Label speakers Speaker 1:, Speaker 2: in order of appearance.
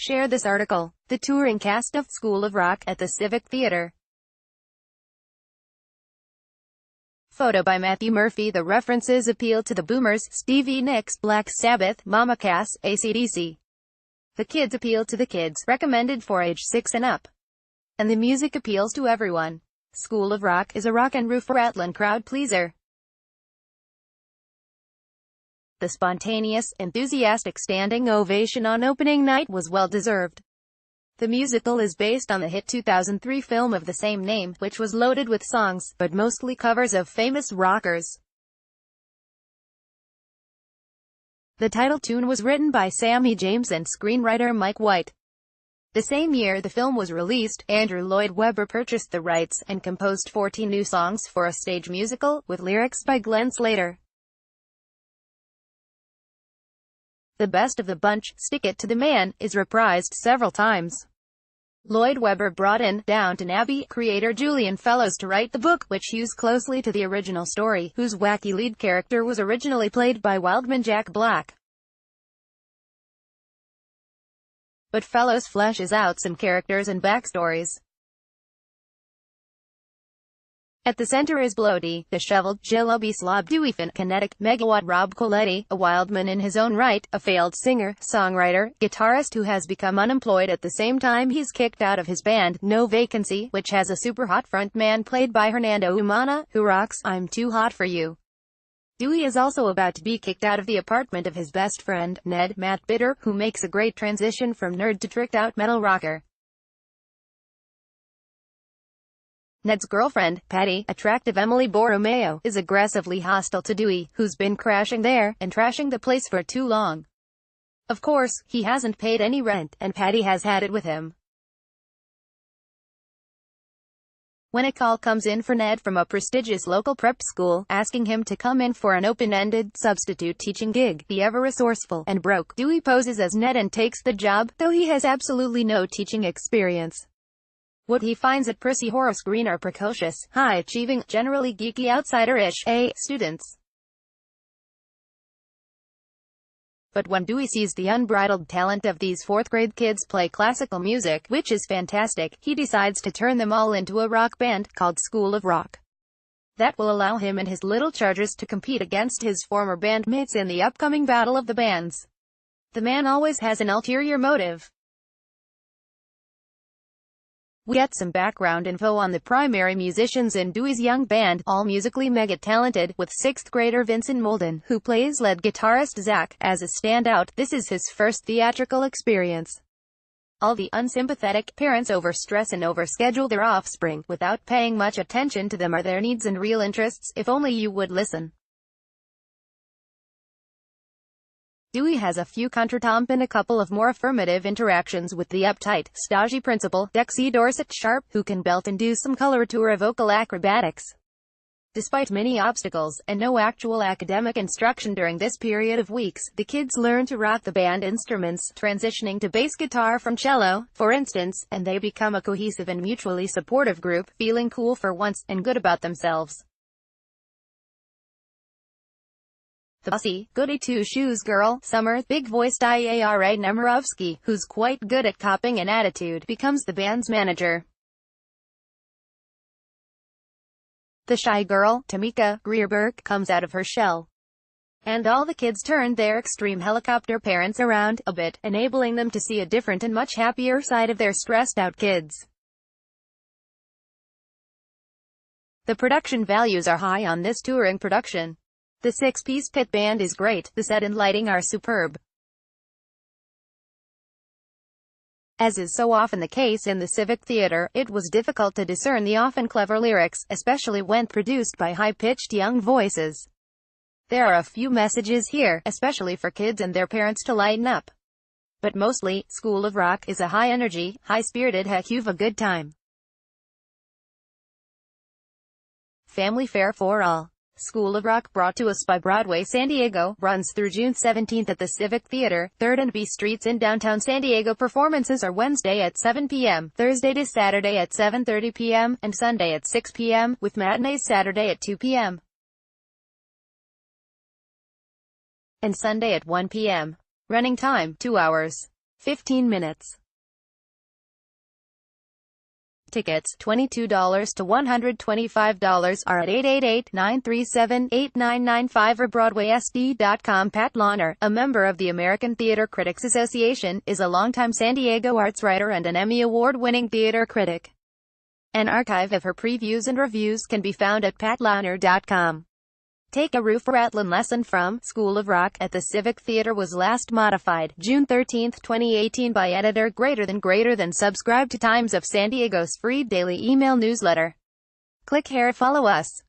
Speaker 1: Share this article. The touring cast of School of Rock at the Civic Theater. Photo by Matthew Murphy. The references appeal to the boomers: Stevie Nicks, Black Sabbath, Mama Cass, AC/DC. The kids appeal to the kids, recommended for age 6 and up. And the music appeals to everyone. School of Rock is a rock and Roof-Rattlin crowd pleaser. The spontaneous, enthusiastic standing ovation on opening night was well-deserved. The musical is based on the hit 2003 film of the same name, which was loaded with songs, but mostly covers of famous rockers. The title tune was written by Sammy James and screenwriter Mike White. The same year the film was released, Andrew Lloyd Webber purchased the rights, and composed 14 new songs for a stage musical, with lyrics by Glenn Slater. The Best of the Bunch, Stick It to the Man, is reprised several times. Lloyd Webber brought in Downton Abbey creator Julian Fellowes to write the book, which hews closely to the original story, whose wacky lead character was originally played by Wildman Jack Black. But Fellowes fleshes out some characters and backstories. At the center is bloaty, disheveled, jalopy slob Dewey Finn, kinetic, megawatt Rob Coletti, a Wildman in his own right, a failed singer, songwriter, guitarist who has become unemployed at the same time he's kicked out of his band, No Vacancy, which has a super hot frontman played by Hernando Umana, who rocks I'm Too Hot for You. Dewey is also about to be kicked out of the apartment of his best friend, Ned, Matt Bitter, who makes a great transition from nerd to tricked-out metal rocker. Ned's girlfriend, Patty, attractive Emily Borromeo, is aggressively hostile to Dewey, who's been crashing there, and trashing the place for too long. Of course, he hasn't paid any rent, and Patty has had it with him. When a call comes in for Ned from a prestigious local prep school, asking him to come in for an open-ended, substitute teaching gig, the ever-resourceful, and broke Dewey poses as Ned and takes the job, though he has absolutely no teaching experience. What he finds at Prissy Horace Green are precocious, high-achieving, generally geeky outsider-ish students. But when Dewey sees the unbridled talent of these fourth-grade kids play classical music, which is fantastic, he decides to turn them all into a rock band, called School of Rock. That will allow him and his little chargers to compete against his former bandmates in the upcoming Battle of the Bands. The man always has an ulterior motive. We get some background info on the primary musicians in Dewey's young band, all musically mega-talented, with 6th grader Vincent Molden, who plays lead guitarist Zach, as a standout. This is his first theatrical experience. All the unsympathetic parents overstress and overschedule their offspring, without paying much attention to them or their needs and real interests. If only you would listen. Dewey has a few contretemps and a couple of more affirmative interactions with the uptight, stodgy principal, Dexy Dorset Sharp, who can belt and do some coloratura vocal acrobatics. Despite many obstacles, and no actual academic instruction during this period of weeks, the kids learn to rock the band instruments, transitioning to bass guitar from cello, for instance, and they become a cohesive and mutually supportive group, feeling cool for once, and good about themselves. The bossy, goody two-shoes girl, Summer, big-voiced Iara Nemirovsky, who's quite good at copying an attitude, becomes the band's manager. The shy girl, Tamika Greerberg, comes out of her shell. And all the kids turn their extreme helicopter parents around a bit, enabling them to see a different and much happier side of their stressed-out kids. The production values are high on this touring production. The 6-piece pit band is great, the set and lighting are superb. As is so often the case in the Civic Theater, it was difficult to discern the often clever lyrics, especially when produced by high-pitched young voices. There are a few messages here, especially for kids and their parents to lighten up. But mostly, School of Rock is a high-energy, high-spirited heck of a good time. Family fare for all. School of Rock, brought to us by Broadway San Diego, runs through June 17 at the Civic Theater, 3rd and B Streets in downtown San Diego. Performances are Wednesday at 7 p.m., Thursday to Saturday at 7:30 p.m., and Sunday at 6 p.m., with matinees Saturday at 2 p.m. and Sunday at 1 p.m. Running time, 2 hours. 15 minutes. Tickets, $22 to $125, are at 888-937-8995 or BroadwaySD.com. Pat Launer, a member of the American Theater Critics Association, is a longtime San Diego arts writer and an Emmy Award-winning theater critic. An archive of her previews and reviews can be found at patlauner.com. Take a Roof-Rattlin lesson from School of Rock at the Civic Theater was last modified June 13, 2018 by editor greater than. Subscribe to Times of San Diego's free daily email newsletter. Click here to follow us.